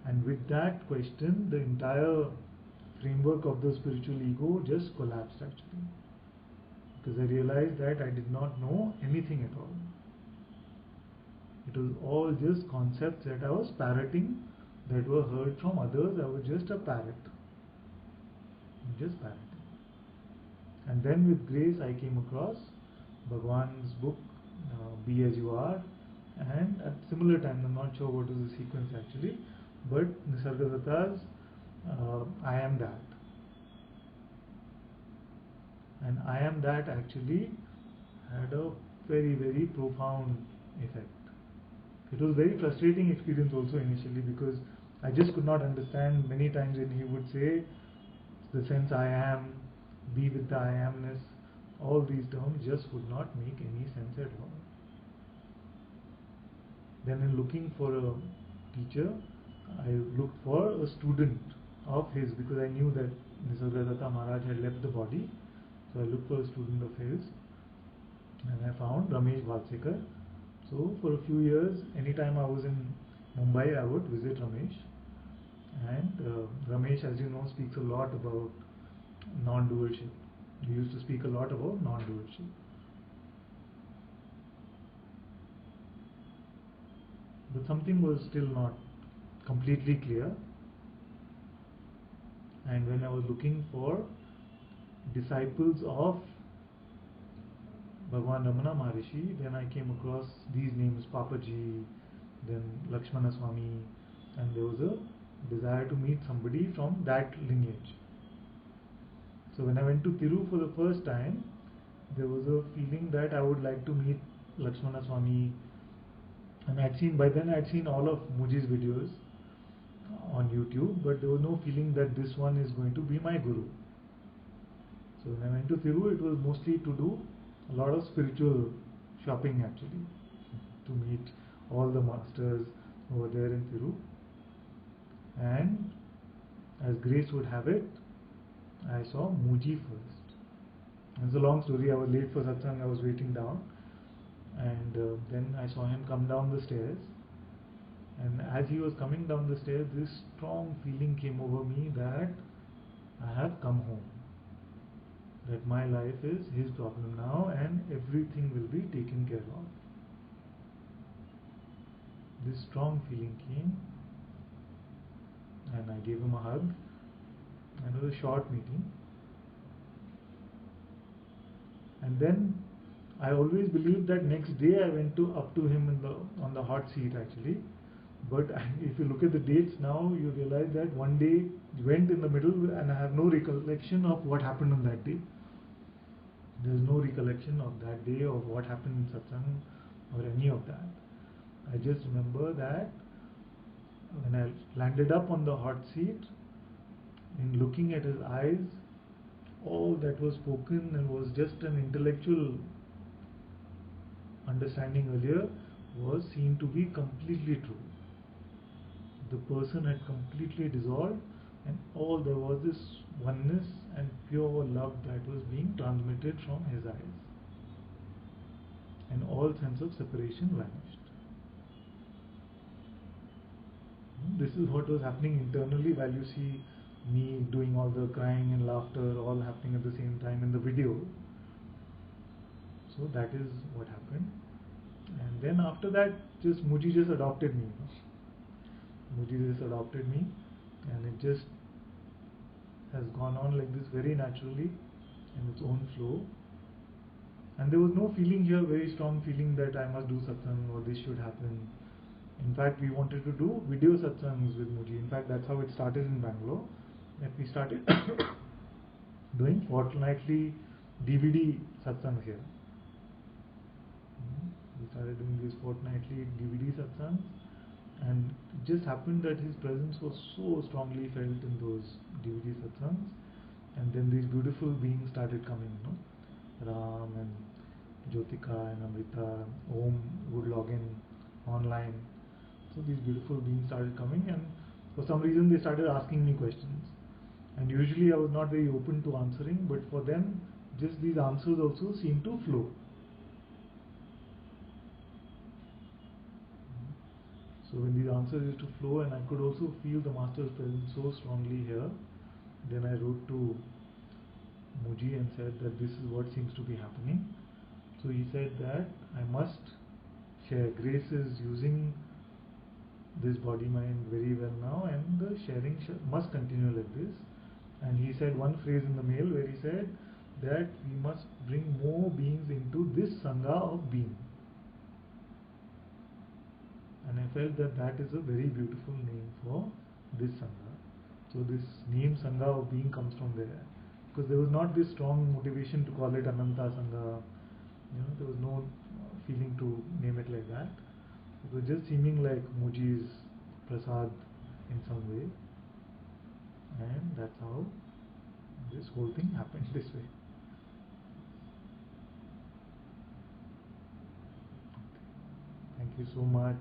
And with that question, the entire framework of the spiritual ego just collapsed actually. Because I realized that I did not know anything at all. It was all just concepts that I was parroting, that were heard from others. I was just a parrot. Just parroting. And then with grace I came across Bhagwan's book, Be As You Are, and at similar time, I'm not sure what is the sequence actually, but Nisargadatta's I Am That. And I Am That actually had a very, very profound effect. It was a very frustrating experience also initially, because I just could not understand many times when he would say the sense I am, be with the I amness, all these terms just would not make any sense at all. Then in looking for a teacher, I looked for a student of his, because I knew that Nisargadatta Maharaj had left the body. So I looked for a student of his, and I found Ramesh Bhalsekar. So for a few years, anytime I was in Mumbai, I would visit Ramesh. And Ramesh, as you know, speaks a lot about non-dualship. He used to speak a lot about non-dualship. But something was still not completely clear. And when I was looking for disciples of Bhagwan Ramana Maharishi, then I came across these names, Papaji, then Lakshmana Swami, and there was a desire to meet somebody from that lineage. So when I went to Thiru for the first time, there was a feeling that I would like to meet Lakshmana Swami, and by then I'd seen all of Muji's videos on YouTube, but there was no feeling that this one is going to be my guru. So when I went to Thiru, it was mostly to do a lot of spiritual shopping actually, to meet all the masters over there in Thiru. And as grace would have it, I saw Muji first. It's a long story. I was late for satsang, I was waiting down, and then I saw him come down the stairs. And as he was coming down the stairs, this strong feeling came over me that I have come home, that my life is his problem now and everything will be taken care of. This strong feeling came, and I gave him a hug, and it was a short meeting. And then I always believed that next day I went up to him on the hot seat actually. But if you look at the dates now, you realize that one day went in the middle, and I have no recollection of what happened on that day. There is no recollection of that day, of what happened in satsang or any of that. I just remember that when I landed up on the hot seat, in looking at his eyes, all that was spoken and was just an intellectual understanding earlier was seen to be completely true. The person had completely dissolved, and all there was this oneness and pure love that was being transmitted from his eyes, and all sense of separation vanished. This is what was happening internally while you see me doing all the crying and laughter all happening at the same time in the video. So that is what happened. And then after that, Muji just adopted me. Muji just adopted me, and it just has gone on like this very naturally in its own flow. And there was no feeling here, very strong feeling that I must do satsang or this should happen. In fact, we wanted to do video satsangs with Muji. In fact, that's how it started in Bangalore. That we started doing fortnightly DVD satsangs here. We started doing these fortnightly DVD satsangs, and it just happened that his presence was so strongly felt in those DVD satsangs, and then these beautiful beings started coming, Ram and Jyotika and Amrita, Om would log in online. So these beautiful beings started coming, and for some reason they started asking me questions. And usually I was not very open to answering, but for them, just these answers also seemed to flow. So when these answers used to flow, and I could also feel the master's presence so strongly here, then I wrote to Muji and said that this is what seems to be happening. So he said that I must share. Grace is using this body mind very well now, and the sharing must continue like this. And he said one phrase in the mail where he said that we must bring more beings into this Sangha of being. And I felt that that is a very beautiful name for this Sangha. So this name Sangha of being comes from there. Because there was not this strong motivation to call it Ananta Sangha. There was no feeling to name it like that. It was just seeming like Muji's prasad in some way. And that's how this whole thing happened this way. Thank you so much.